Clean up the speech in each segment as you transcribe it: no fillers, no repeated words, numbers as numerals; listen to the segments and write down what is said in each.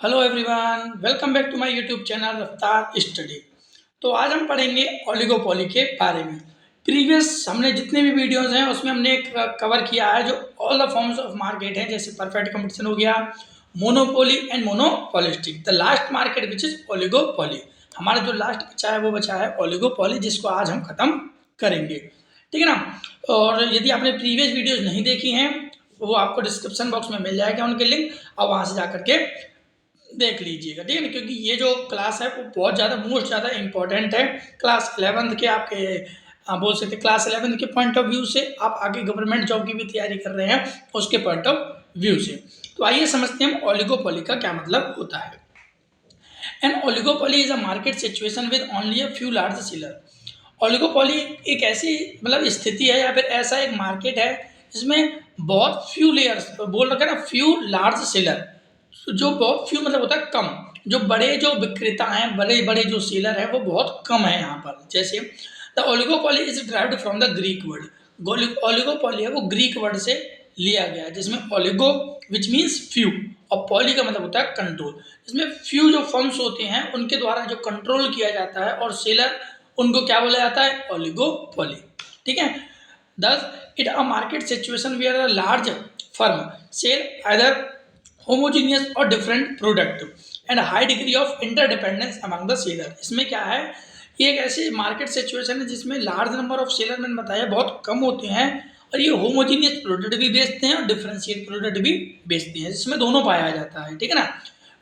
Hello everyone, welcome back to my YouTube channel Raftaar study. तो आज हम पढ़ेंगे ओलिगोपोली के बारे में। प्रीवियस हमने जितने भी वीडियोस हैं उसमें हमने कवर किया है जो all the forms of market हैं, जैसे परफेक्ट कंपटीशन हो गया, monopoly and monopolistic, the last market which is oligopoly. हमारा जो लास्ट बचा है वो बचा है ओलिगोपोली, जिसको आज हम खत्म करेंगे, ठीक है ना। और यदि आपने प्रीवियस वीडियोज नहीं देखी हैं वो आपको डिस्क्रिप्शन बॉक्स में मिल जाएगा उनके लिंक, और वहाँ से जा करके देख लीजिएगा, ठीक है ना। क्योंकि ये जो क्लास है वो बहुत ज़्यादा मोस्ट ज़्यादा इंपॉर्टेंट है क्लास 11th के आपके बोल सकते क्लास 11th के पॉइंट ऑफ व्यू से। आप आगे गवर्नमेंट जॉब की भी तैयारी कर रहे हैं उसके पॉइंट ऑफ व्यू से। तो आइए समझते हैं ओलिगोपोली का क्या मतलब होता है। An oligopoly is a market situation with only a few large seller. Oligopoly एक ऐसी मतलब स्थिति है या फिर ऐसा एक मार्केट है जिसमें बहुत फ्यू लेयर्स बोल रखा है ना, फ्यू लार्ज सेलर। जो बहुत फ्यू मतलब होता है कम, जो बड़े जो विक्रेता हैं, बड़े बड़े जो सेलर हैं वो बहुत कम है यहाँ पर। जैसे the oligopoly is derived from the Greek word. Oligopoly है वो ग्रीक वर्ड से लिया गया है, जिसमें ओलिगो विच मीन्स फ्यू और पॉली का मतलब होता है कंट्रोल। इसमें फ्यू जो फर्म्स होते हैं उनके द्वारा जो कंट्रोल किया जाता है और सेलर उनको क्या बोला जाता है, ओलिगोपोली, ठीक है। Thus it a market situation where a large firm sell either homogeneous or different product and high degree of interdependence among the seller. इसमें क्या है, ये एक ऐसी मार्केट सिचुएशन है जिसमें लार्ज नंबर ऑफ सेलर मैंने बताया बहुत कम होते हैं, और ये होमोजीनियस प्रोडक्ट भी बेचते हैं और डिफरेंशिएट प्रोडक्ट भी बेचते हैं, जिसमें दोनों पाया जाता है, ठीक है ना।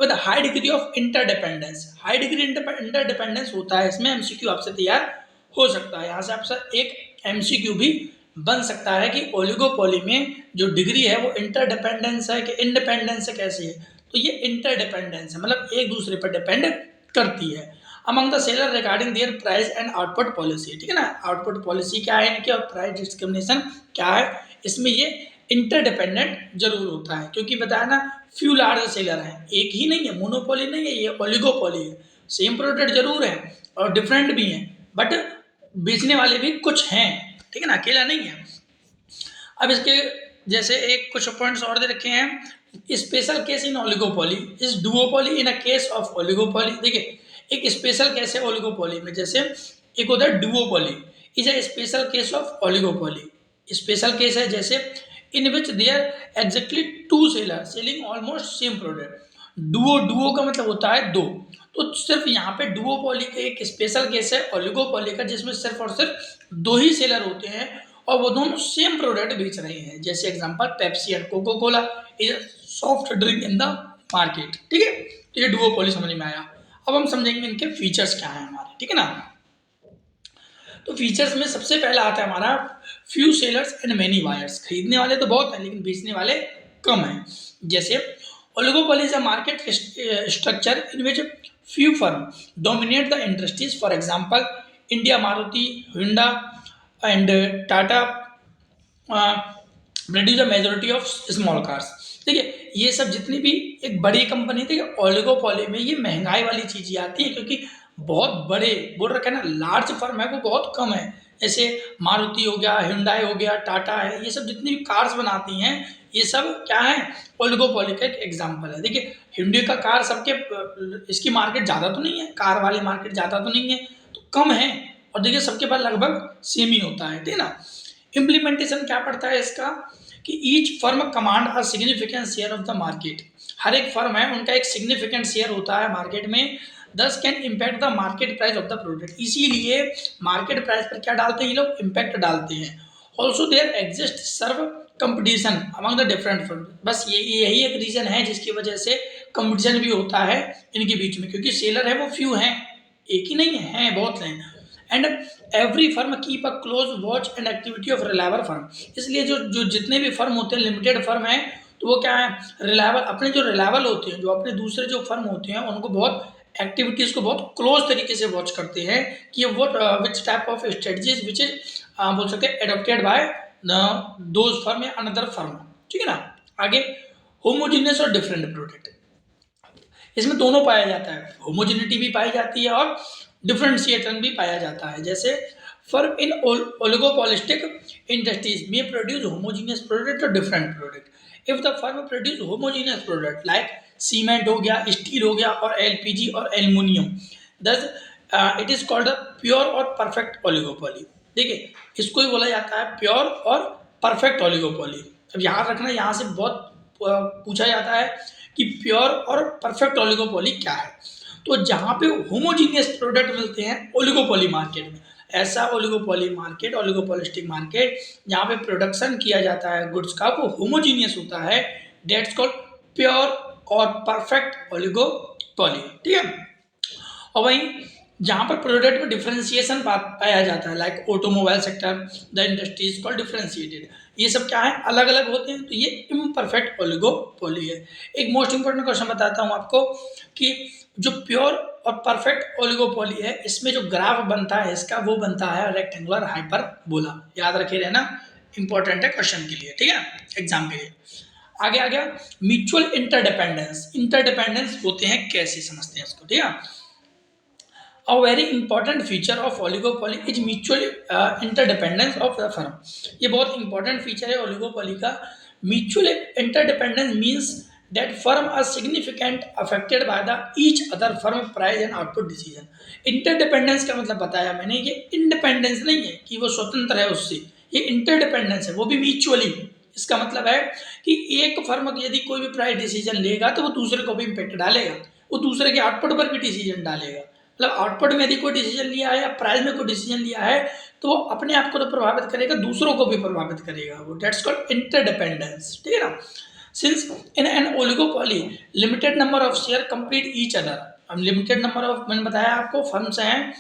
With high degree of interdependence, high degree interdependence होता है इसमें। एमसीक्यू आपसे तैयार हो सकता है, यहाँ से आपसे एक एमसीक्यू भी बन सकता है कि ओलिगोपोली में जो डिग्री है वो इंटरडिपेंडेंस है कि इंडिपेंडेंस है, कैसी है। तो ये इंटरडिपेंडेंस है, मतलब एक दूसरे पर डिपेंड करती है। Among the seller regarding their price and output policy, ठीक है ना। आउटपुट पॉलिसी क्या है इनकी और प्राइस डिस्क्रिमिनेशन क्या है, इसमें ये इंटरडिपेंडेंट जरूर होता है। क्योंकि बताया ना, फ्यू लार्ज सेलर हैं, एक ही नहीं है, मोनोपोली नहीं है, ये ओलिगोपोली है। सेम प्रोडक्ट जरूर है और डिफरेंट भी हैं, बट बेचने वाले भी कुछ हैं, ठीक है ना, अकेला नहीं है। अब इसके जैसे एक कुछ पॉइंट्स और दे रखे हैं। Special case in oligopoly is duopoly in a case of oligopoly. देखिए एक स्पेशल केस है ओलिगोपोली में, जैसे एक होता है duopoly is a special case of oligopoly. Special case है जैसे in which there exactly two seller selling almost same product. Duo, duo का मतलब होता है दो, तो सिर्फ यहाँ पे डुओपोली का एक स्पेशल केस है ओलिगोपोली का, जिसमें सिर्फ और सिर्फ दो ही सेलर होते हैं और वो दोनों सेम प्रोडक्ट बेच रहे हैं। जैसे example Pepsi and Coca Cola is soft drink in the market, ठीक है। तो ये डुओपोली समझ में आया। अब हम समझेंगे इनके फीचर्स क्या हैं हमारे, ठीक है ना। तो फीचर्स में सबसे पहला आता है हमारा few sellers and many buyers. खरीदने वाले तो बहुत हैं लेकिन बेचने वाले कम हैं। जैसे oligopoly is a market structure in which few firm dominate the industries. For example India Maruti, Hyundai and Tata produce a majority of small cars. देखिए ये सब जितनी भी एक बड़ी कंपनी थी, ओलिगोपोली में ये महंगाई वाली चीज़ें आती है, क्योंकि बहुत बड़े बोल रखे ना लार्ज फर्म है वो बहुत कम है। जैसे मारुति हो गया, हुंडई हो गया, टाटा है, ये सब जितनी भी कार्स बनाती हैं ये सब क्या है, ओलिगोपोली का एक एग्जाम्पल है। देखिए हुंडई का कार सबके इसकी मार्केट ज़्यादा तो नहीं है, कार वाली मार्केट ज़्यादा तो नहीं है, तो कम है, और देखिए सबके पास लगभग सेम ही होता है, ठीक है ना। इम्प्लीमेंटेशन क्या पड़ता है इसका कि each firm command a significant share of the market. हर एक फर्म है उनका एक सिग्निफिकेंट शेयर होता है मार्केट में। This can impact the market price of the product. इसीलिए मार्केट प्राइस पर क्या डालते हैं ये लोग, इम्पैक्ट डालते हैं। Also there exist severe competition among the different firm. बस यही एक रीजन है जिसकी वजह से कंपटीशन भी होता है इनके बीच में, क्योंकि सेलर है वो फ्यू हैं, एक ही नहीं है, हैं बहुत हैं। And every firm keep a close watch and activity of reliable firm. इसलिए जो जो जितने भी फर्म होते हैं लिमिटेड फर्म है, तो वो क्या है, रिलायबल, अपने जो रिलायबल होते हैं, जो अपने दूसरे जो फर्म होते हैं उनको बहुत एक्टिविटीज़ को बहुत क्लोज तरीके से वॉच करते हैं कि वो which type of strategies which is बोल सकते हैं एडोप्टेड बाय दोज फर्म या अनदर फर्म, ठीक है ना। आगे होमोजीनियस और डिफरेंट प्रोडक्ट, इसमें दोनों पाया जाता है, होमोजिनिटी भी पाई जाती है और डिफरेंशिएशन भी पाया जाता है। जैसे फर्म इन ओलिगोपोलिस्टिक इंडस्ट्रीज में प्रोड्यूस होमोजीनियस प्रोडक्ट और different product. If the firm produce homogeneous product like cement हो गया, स्टील हो गया और एलपीजी और aluminium. Thus it is called a pure और परफेक्ट ओलिगोपोली। देखिए, इसको ही बोला जाता है प्योर और परफेक्ट ओलिगोपोली। अब यहाँ रखना, यहाँ से बहुत पूछा जाता है कि प्योर और परफेक्ट ओलिगोपोली क्या है। तो जहाँ पे होमोजीनियस प्रोडक्ट मिलते हैं ओलिगोपोली मार्केट में, ऐसा ओलिगोपोली मार्केट, ओलिगोपोलिस्टिक मार्केट जहाँ पे प्रोडक्शन किया जाता है गुड्स का, वो होमोजीनियस होता है, डेट्स कॉल्ड प्योर और परफेक्ट ओलिगोपोली। ठीक है। और वहीं जहाँ पर प्रोडक्ट में डिफ्रेंसिएशन पाया जाता है, like automobile sector, the industry is called differentiated, ये सब क्या है, अलग अलग होते हैं, तो ये इम्परफेक्ट ओलिगोपोली है। एक मोस्ट इंपॉर्टेंट क्वेश्चन बताता हूँ आपको कि जो प्योर और परफेक्ट ओलिगोपोली है, इसमें जो ग्राफ बनता है इसका, वो बनता है रेक्टेंगुलर हाइपरबोला। याद रखे रहना, इंपॉर्टेंट है क्वेश्चन के लिए, ठीक है, एग्जाम के लिए। आगे आ गया म्यूचुअल इंटरडिपेंडेंस। इंटरडिपेंडेंस होते हैं कैसे, समझते हैं इसको, ठीक है। A very important feature of oligopoly is mutual interdependence of the firm। ये बहुत इंपॉर्टेंट फीचर है ओलिगोपोली का। Mutual interdependence means that firm are significant affected by the each other firm price and output decision। Interdependence का मतलब बताया मैंने, ये independence नहीं है कि वो स्वतंत्र है उससे, ये इंटरडिपेंडेंस है, वो भी म्यूचुअली। इसका मतलब है कि एक फर्म यदि कोई भी प्राइस डिसीजन लेगा तो वो दूसरे को भी इम्पेक्ट डालेगा, वो दूसरे के आउटपुट पर भी डिसीजन डालेगा। मतलब आउटपुट में यदि कोई डिसीजन लिया है या प्राइस में कोई डिसीजन लिया है तो वो अपने आप को तो प्रभावित करेगा, दूसरों को भी प्रभावित करेगा, वो डेट्स कॉल्ड इंटरडिपेंडेंस। ठीक है ना। Since in an oligopoly limited number of share complete each other. अब लिमिटेड नंबर ऑफ, मैंने बताया आपको, फर्म्स हैं,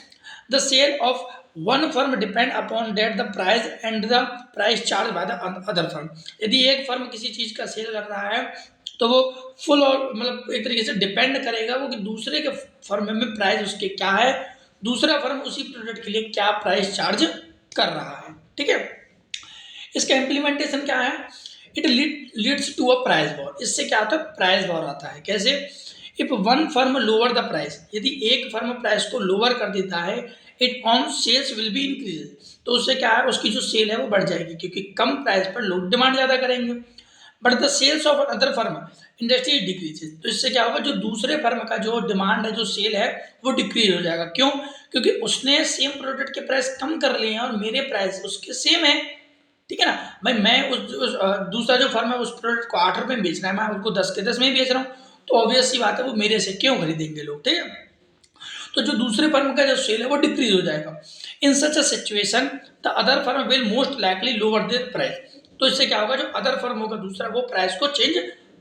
the sale of one firm depend upon that the price and the price charge by the other firm. यदि एक firm किसी चीज का सेल कर रहा है तो वो फुल और मतलब एक तरीके से डिपेंड करेगा वो कि दूसरे के फर्म में प्राइस उसके क्या है, दूसरा फर्म उसी प्रोडक्ट के लिए क्या प्राइस चार्ज कर रहा है। ठीक है। इसका इम्प्लीमेंटेशन क्या है, it leads to a price war. इससे क्या होता है, प्राइस वॉर आता है। कैसे, if one firm lower the price, यदि एक फर्म प्राइस को लोअर कर देता है, it own sales will be increase, तो उससे क्या है, उसकी जो सेल है वो बढ़ जाएगी क्योंकि कम प्राइस पर लोग डिमांड ज़्यादा करेंगे। But the sales of other firm industry decreases, तो इससे क्या होगा, जो दूसरे फर्म का जो डिमांड है, जो सेल है, वो डिक्रीज हो जाएगा। क्यों, क्योंकि उसने सेम प्रोडक्ट के प्राइस कम कर लिए हैं और मेरे प्राइस उसके सेम है। ठीक है ना भाई, मैं दूसरा जो फर्म है उस प्रोडक्ट को 8 रुपये में बेच रहा है, मैं उसको 10 के 10 में ही बेच रहा हूँ, तो ऑब्वियस सी बात है वो मेरे से क्यों खरीदेंगे लोग। ठीक है। तो जो दूसरे फर्म का जो सेल है वो डिक्रीज हो जाएगा। In such a situation the other firm will most likely lower their price, तो इससे क्या होगा, जो अदर फर्म होगा दूसरा, वो प्राइस को चेंज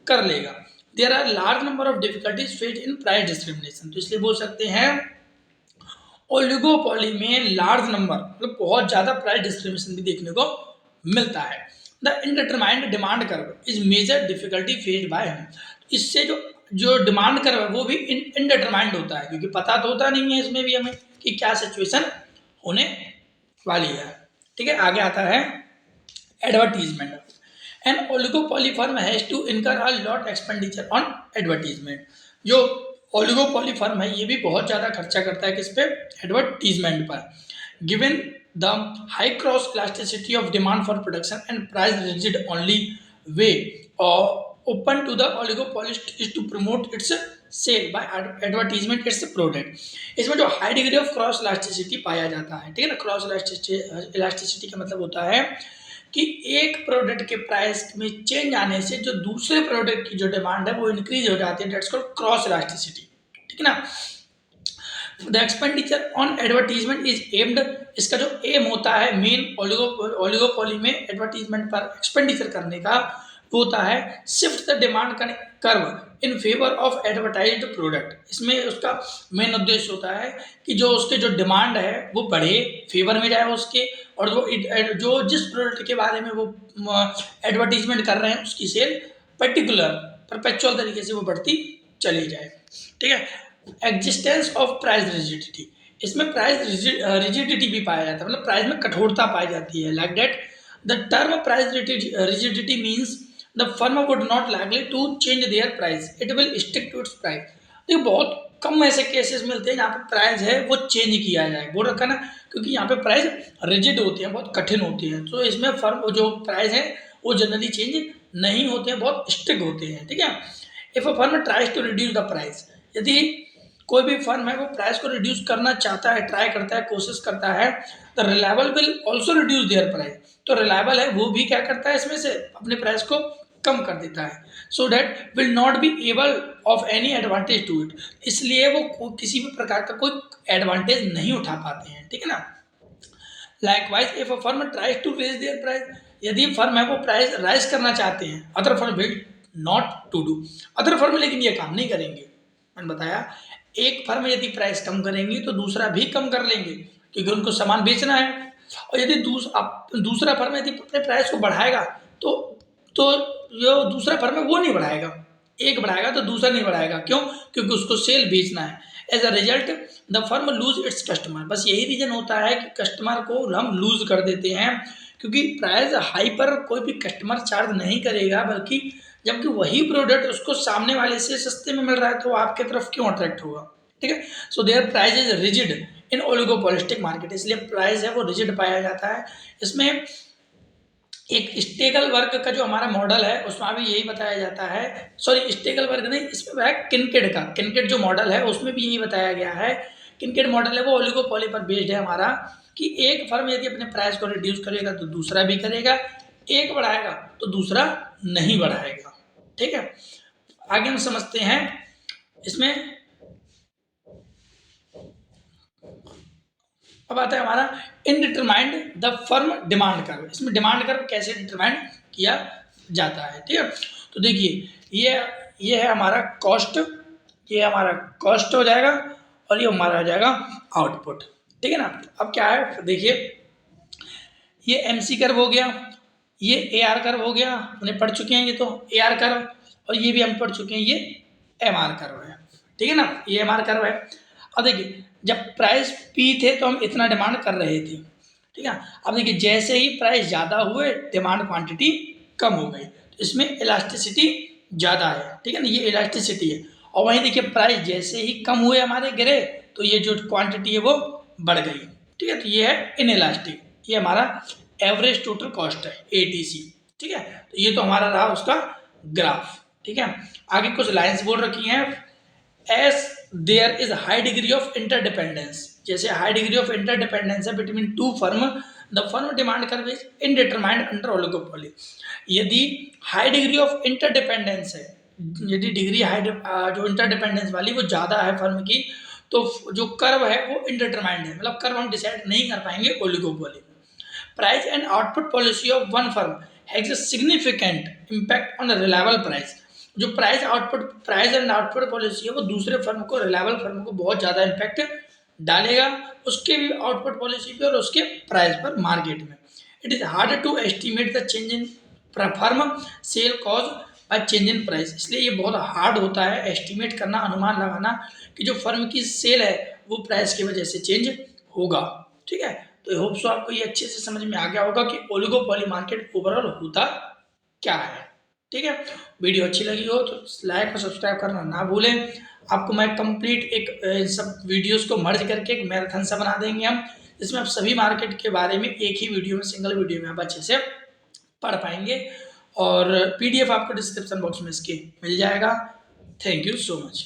कर लेगा। There are large number of difficulties faced in price discrimination, तो इसलिए बोल सकते हैं ओलिगोपोली में लार्ज नंबर, मतलब बहुत ज्यादा प्राइस डिस्क्रिमिनेशन भी देखने को मिलता है। The indeterminate demand curve is major difficulty faced by him, इससे जो जो डिमांड कर्व है वो भी इनडिटरमाइंड होता है क्योंकि पता तो होता नहीं है इसमें भी हमें कि क्या सिचुएशन होने वाली है। ठीक है। आगे आता है advertisement. An oligopoly firm has to incur a lot expenditure on advertisement. जो ओलिगोपोली फर्म है ये भी बहुत ज़्यादा खर्चा करता है किस पे, एडवर्टीजमेंट पर। Given the high cross elasticity of demand for production and price rigid only way open to the oligopolist is to promote its sale by advertisement its product। इसमें जो high degree of cross elasticity पाया जाता है, ठीक है ना, cross elasticity का मतलब होता है कि एक प्रोडक्ट के प्राइस में चेंज आने से जो दूसरे प्रोडक्ट की जो डिमांड है वो इंक्रीज हो जाती है, डेट्स कॉल्ड क्रॉस इलास्टिसिटी। ठीक है ना। The expenditure on advertisement is aimed, इसका जो एम होता है मेन ओलिगोपोली में एडवर्टीजमेंट पर एक्सपेंडिचर करने का, वो होता है shift the demand curve in favour of advertised product. इसमें उसका मेन उद्देश्य होता है कि जो उसके जो डिमांड है वो बढ़े, फेवर में जाए उसके, और वो जो जिस प्रोडक्ट के बारे में वो एडवर्टीजमेंट कर रहे हैं उसकी सेल पर्टिकुलर परपेचुअल तरीके से वो बढ़ती चली जाए। ठीक है। एग्जिस्टेंस ऑफ प्राइस रिजिडिटी, इसमें प्राइस रिजिडिटी भी पाया जाता है, मतलब प्राइस में कठोरता पाई जाती है। Like that the term price rigidity means the firm would not likely to change their price, it will stick to its price. देखिए बहुत कम ऐसे केसेस मिलते हैं जहाँ पे प्राइस है वो चेंज किया जाए, बोल रखा ना, क्योंकि यहाँ पे प्राइस रिजिड होते हैं, बहुत कठिन होते हैं, तो इसमें फर्म जो प्राइस है वो जनरली चेंज नहीं होते हैं, बहुत स्ट्रिक्ट होते हैं। ठीक है। If a firm tries to reduce the price, यदि कोई भी फर्म है वो प्राइस को रिड्यूस करना चाहता है, ट्राई करता है, कोशिश करता है, the reliable will also reduce there price. तो रिलायबल है वो भी क्या करता है इसमें से अपने प्राइस को कम कर देता है, so that will not be able of any advantage to it, इसलिए वो किसी भी प्रकार का कोई एडवांटेज नहीं उठा पाते हैं, ठीक है ना। Likewise if a firm tries to raise their price, यदि फर्म है वो प्राइस राइज करना चाहते हैं, other firm will not to do, other firm लेकिन ये काम नहीं करेंगे। मैंने बताया एक फर्म यदि प्राइस कम करेंगी तो दूसरा भी कम कर लेंगे, क्योंकि उनको सामान बेचना है। और यदि दूसरा फर्म यदि अपने प्राइस को बढ़ाएगा तो जो दूसरा फर्म है वो नहीं बढ़ाएगा, एक बढ़ाएगा तो दूसरा नहीं बढ़ाएगा, क्यों? क्योंकि उसको सेल बेचना है। As a result the firm lose its customer, बस यही रीजन होता है कि कस्टमर को हम लूज कर देते हैं, क्योंकि प्राइस हाई पर कोई भी कस्टमर चार्ज नहीं करेगा, बल्कि जबकि वही प्रोडक्ट उसको सामने वाले से सस्ते में मिल रहा है तो आपके तरफ क्यों अट्रैक्ट होगा, ठीक है। So their price is rigid in oligopolistic market, इसलिए प्राइस है वो रिजिड पाया जाता है। इसमें एक स्टेगल वर्ग का जो हमारा मॉडल है उसमें भी यही बताया जाता है, सॉरी स्टेगल वर्ग नहीं, इसमें है किनकेड का, किनकेड जो मॉडल है उसमें भी यही बताया गया है। किनकेड मॉडल है वो ओलिगोपोली पर बेस्ड है हमारा, कि एक फर्म यदि अपने प्राइस को रिड्यूस करेगा तो दूसरा भी करेगा, एक बढ़ाएगा तो दूसरा नहीं बढ़ाएगा, ठीक है। आगे हम समझते हैं इसमें। अब आता है हमारा इनडिटरमाइंड द फर्म डिमांड कर्व, इसमें डिमांड कर्व कैसे डिटरमाइन किया जाता है, ठीक है। तो देखिए ये है हमारा कॉस्ट, ये हमारा कॉस्ट हो जाएगा और ये हमारा हो जाएगा आउटपुट, ठीक है ना। अब क्या है देखिए, ये MC कर्व हो गया, ये AR कर्व हो गया, हमने पढ़ चुके हैं ये तो AR कर्व, और ये भी हम पढ़ चुके हैं ये MR कर्व है, ठीक है ना, ये MR कर्व है। अब देखिए जब प्राइस P थे तो हम इतना डिमांड कर रहे थे, ठीक है। अब देखिए जैसे ही प्राइस ज़्यादा हुए डिमांड क्वांटिटी कम हो गई, तो इसमें इलास्टिसिटी ज़्यादा है, ठीक है ना, ये इलास्टिसिटी है। और वहीं देखिए प्राइस जैसे ही कम हुए हमारे गिरे तो ये जो क्वांटिटी है वो बढ़ गई, ठीक है। तो ये है इनइलास्टिक, ये हमारा एवरेज टोटल कॉस्ट है ATC, ठीक है। तो ये तो हमारा रहा उसका ग्राफ, ठीक है। आगे कुछ लाइंस बोल रखी हैं, as there is high degree of interdependence, जैसे हाई डिग्री ऑफ इंटरडिपेंडेंस है between two firm, the firm demand curve is indeterminate under oligopoly. यदि हाई डिग्री ऑफ इंटरडिपेंडेंस है, यदि डिग्री हाई जो इंटरडिपेंडेंस वाली वो ज़्यादा है फर्म की, तो जो कर्व है वो इनडिटरमाइंड है, मतलब कर्व हम डिसाइड नहीं कर पाएंगे ओलिगोपोली में। Price and output policy of one firm has a significant impact on reliable price, जो प्राइस एंड आउटपुट पॉलिसी है वो दूसरे फर्म को, रिलायबल फर्म को बहुत ज़्यादा इम्पैक्ट डालेगा, उसके भी आउटपुट पॉलिसी पे और उसके प्राइस पर मार्केट में। It is hard to estimate the change in firm sale cause by change in price, इसलिए ये बहुत हार्ड होता है एस्टिमेट करना, अनुमान लगाना कि जो फर्म की सेल है वो प्राइस की वजह से चेंज होगा, ठीक है। तो होप सो आपको ये अच्छे से समझ में आ गया होगा कि ओलिगोपोली मार्केट ओवरऑल होता क्या है, ठीक है। वीडियो अच्छी लगी हो तो लाइक और सब्सक्राइब करना ना भूलें। आपको मैं कंप्लीट एक सब वीडियोस को मर्ज करके एक मैराथन सा बना देंगे हम, जिसमें आप सभी मार्केट के बारे में एक ही वीडियो में, सिंगल वीडियो में आप अच्छे से पढ़ पाएंगे, और PDF आपको डिस्क्रिप्शन बॉक्स में इसके मिल जाएगा। Thank you so much.